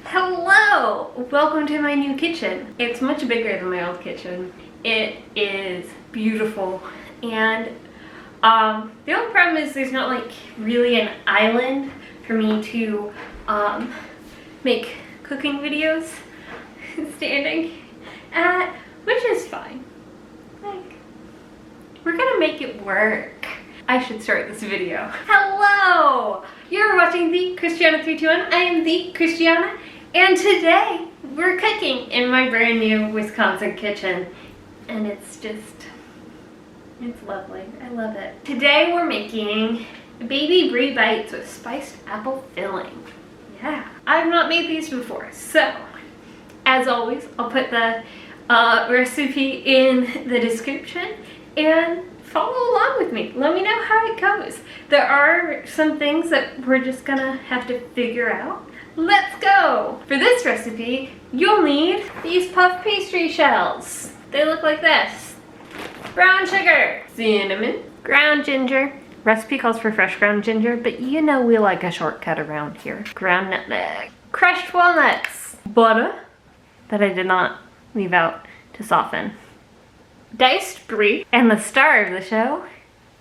Hello! Welcome to my new kitchen. It's much bigger than my old kitchen. It is beautiful, and the only problem is there's not like really an island for me to make cooking videos standing at, which is fine. Like, we're gonna make it work. I should start this video. Hello! You're watching the Christiana321. I am the Christiana, and today we're cooking in my brand new Wisconsin kitchen. And it's lovely. I love it. Today we're making baby Brie bites with spiced apple filling. Yeah, I've not made these before, so as always, I'll put the recipe in the description and follow along with me. Let me know how it goes. There are some things that we're just gonna have to figure out. Let's go! For this recipe, you'll need these puff pastry shells. They look like this. Brown sugar, cinnamon, ground ginger. Recipe calls for fresh ground ginger, but you know we like a shortcut around here. Ground nutmeg, crushed walnuts, butter that I did not leave out to soften, diced brie, and the star of the show,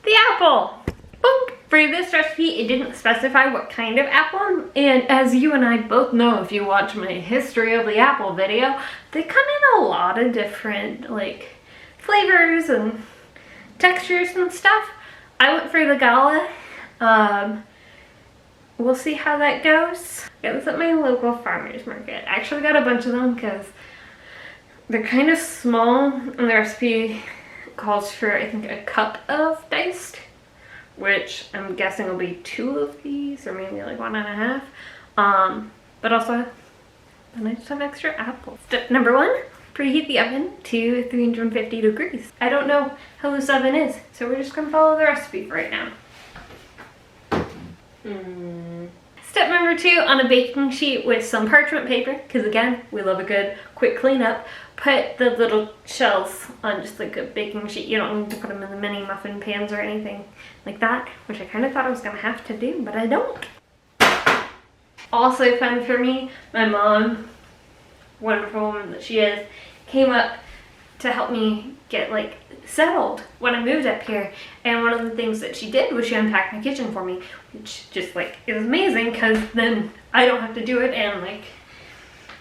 the apple. Boop. For this recipe, it didn't specify what kind of apple, and as you and I both know if you watch my history of the apple video, they come in a lot of different like flavors and textures and stuff. I went for the Gala. We'll see how that goes. I got this at my local farmer's market. I actually got a bunch of them because they're kind of small, and the recipe calls for, I think, a cup of diced, which I'm guessing will be 2 of these, or maybe like 1.5. But also, then I just have extra apples. Step number 1, preheat the oven to 350 degrees. I don't know how this oven is, so we're just gonna follow the recipe for right now. Step number 2, on a baking sheet with some parchment paper, because again, we love a good quick cleanup. Put the little shells on just like a baking sheet. You don't need to put them in the mini muffin pans or anything like that, which I kind of thought I was gonna have to do, but I don't. Also fun for me, my mom, wonderful woman that she is, came up to help me get like settled when I moved up here, and one of the things that she did was she unpacked my kitchen for me, which just like is amazing because then I don't have to do it, and like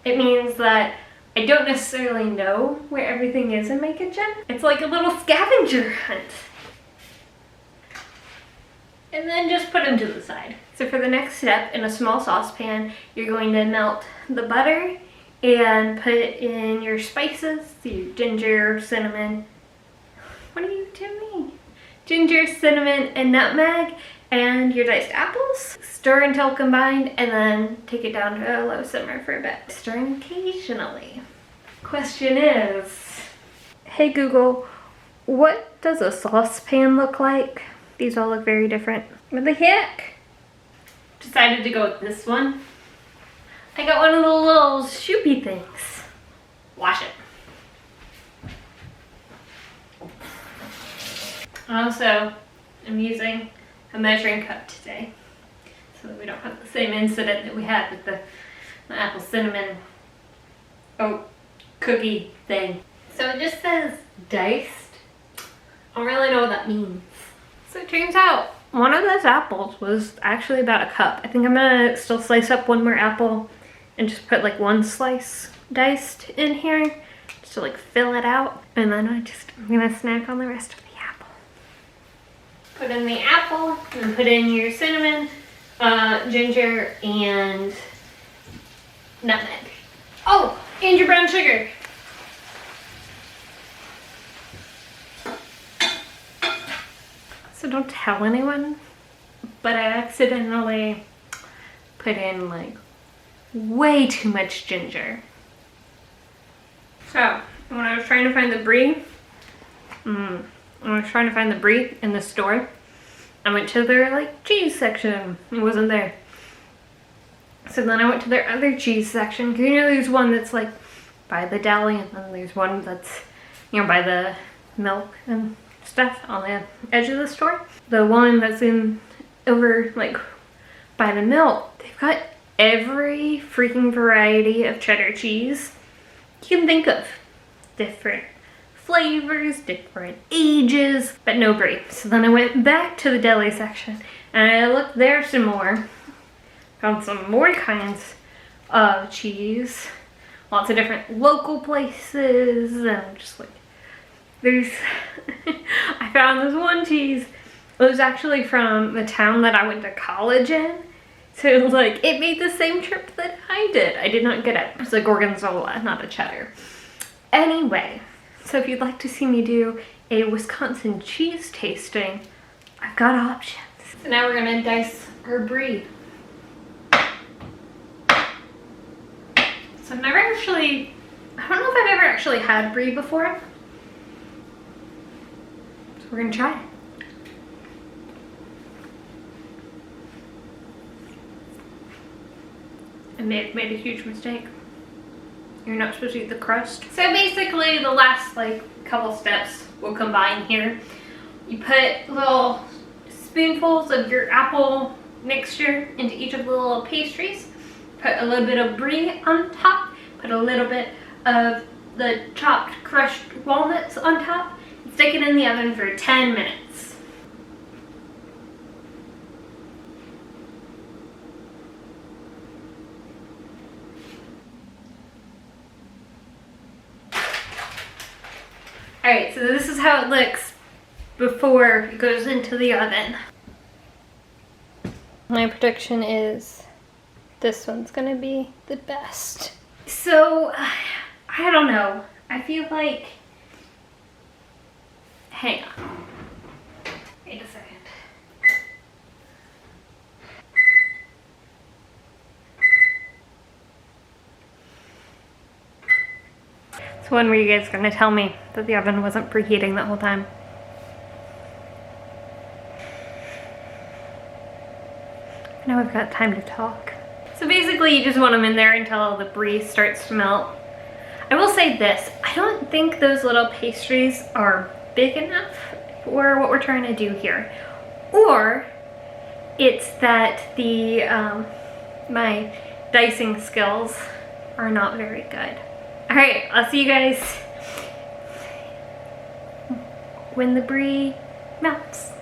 it means that I don't necessarily know where everything is in my kitchen. It's like a little scavenger hunt. And then just put them to the side. So for the next step, in a small saucepan, you're going to melt the butter and put in your spices, your ginger, cinnamon. What are you doing? Ginger, cinnamon, and nutmeg, and your diced apples. Stir until combined, and then take it down to a low simmer for a bit. Stirring occasionally. Question is, hey Google, what does a saucepan look like? These all look very different. What the heck? Decided to go with this one. I got one of the little shoopy things. Wash it. Also, I'm using a measuring cup today so that we don't have the same incident that we had with the apple cinnamon oat cookie thing. So it just says diced. I don't really know what that means. So it turns out one of those apples was actually about a cup. I think I'm gonna still slice up one more apple and just put like 1 slice diced in here just to like fill it out. And then I'm gonna snack on the rest of the apple. Put in the apple and put in your cinnamon, ginger, and nutmeg. Oh, and your brown sugar. So don't tell anyone, but I accidentally put in like way too much ginger. So when I was trying to find the Brie, in the store, I went to their like cheese section. It wasn't there. So then I went to their other cheese section. Cause you know there's one that's like by the deli, and then there's one that's, you know, by the milk and stuff on the edge of the store. The one that's in over like by the milk, they've got every freaking variety of cheddar cheese you can think of. Different flavors, different ages, but no Brie. So then I went back to the deli section and I looked there some more. Found some more kinds of cheese. Lots of different local places and just like, there's, I found this one cheese. It was actually from the town that I went to college in. So it was like, it made the same trip that I did. I did not get it. It was a gorgonzola, not a cheddar. Anyway, so if you'd like to see me do a Wisconsin cheese tasting, I've got options. So now we're gonna dice our Brie. So I've never actually, I don't know if I've ever actually had Brie before. So we're gonna try it. I may have made a huge mistake. You're not supposed to eat the crust. So basically the last like couple steps will combine here. You put little spoonfuls of your apple mixture into each of the little pastries. Put a little bit of Brie on top. Put a little bit of the chopped crushed walnuts on top. And stick it in the oven for 10 minutes. Alright, so this is how it looks before it goes into the oven. My prediction is this one's gonna be the best. So, I don't know. I feel like, hang on. Wait a second. So when were you guys gonna tell me that the oven wasn't preheating that whole time? Now we've got time to talk. So basically you just want them in there until the Brie starts to melt. I will say this, I don't think those little pastries are big enough for what we're trying to do here. Or it's that the my dicing skills are not very good. Alright, I'll see you guys when the Brie melts.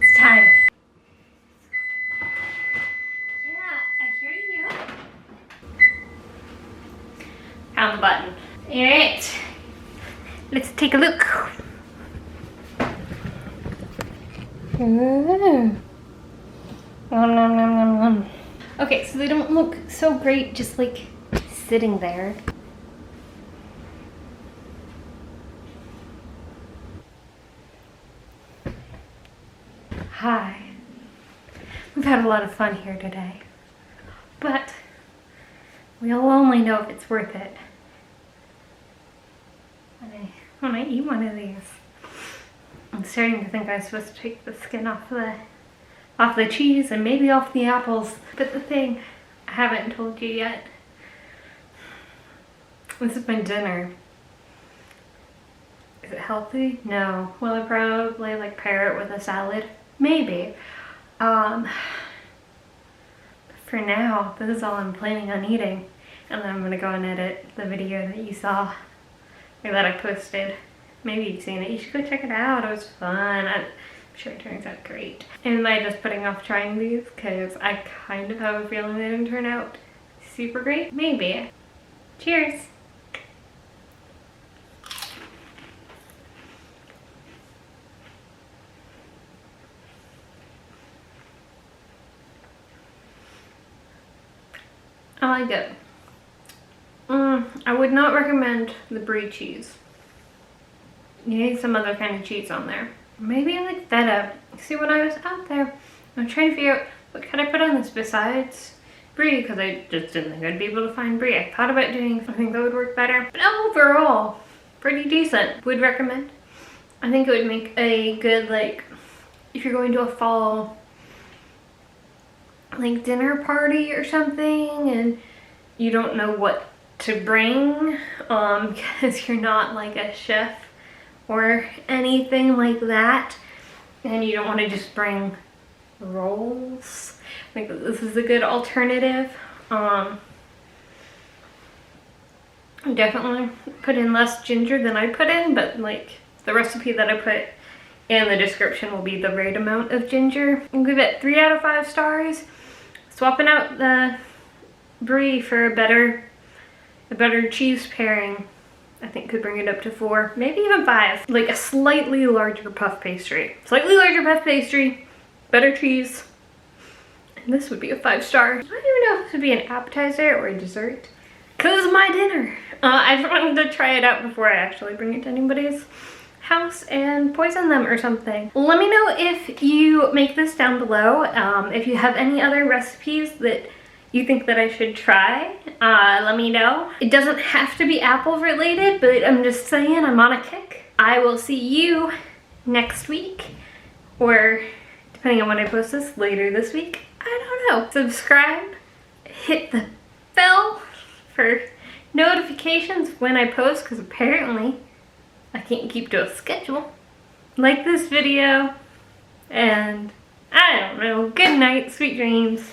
It's time. Yeah, I hear you. Found the button. Alright, let's take a look. Nom, nom, nom, nom, nom. Okay, so they don't look so great just like sitting there. Hi. We've had a lot of fun here today, but we'll only know if it's worth it when I eat one of these. I'm starting to think I'm supposed to take the skin off the cheese and maybe off the apples. But the thing I haven't told you yet, this is my dinner. Is it healthy? No. Will I probably like pair it with a salad? Maybe. But for now, this is all I'm planning on eating. And then I'm gonna go and edit the video that you saw, or that I posted. Maybe you've seen it. You should go check it out. It was fun. I'm sure it turns out great. Am I just putting off trying these because I kind of have a feeling they didn't turn out super great? Maybe. Cheers. I like it. I would not recommend the Brie cheese. You need some other kind of cheese on there. Maybe I like feta. See, when I was out there, I'm trying to figure out what could I put on this besides Brie, because I just didn't think I'd be able to find Brie. I thought about doing something that would work better, but overall, pretty decent. Would recommend. I think it would make a good, like, if you're going to a fall, like, dinner party or something, and you don't know what to bring because you're not like a chef or anything like that, and you don't want to just bring rolls. I think that this is a good alternative. Definitely put in less ginger than I put in, but like the recipe that I put in the description will be the right amount of ginger. I'll give it 3 out of 5 stars. Swapping out the Brie for a better cheese pairing, I think could bring it up to 4, maybe even 5. Like a slightly larger puff pastry. Slightly larger puff pastry, better cheese, and this would be a 5-star. I don't even know if this would be an appetizer or a dessert, because it's my dinner. I just wanted to try it out before I actually bring it to anybody's house and poison them or something. Let me know if you make this down below. If you have any other recipes that you think that I should try, let me know. It doesn't have to be apple related, but I'm just saying I'm on a kick. I will see you next week, or depending on when I post this, later this week. I don't know. Subscribe, hit the bell for notifications when I post, because apparently I can't keep to a schedule. Like this video, and I don't know, good night, sweet dreams.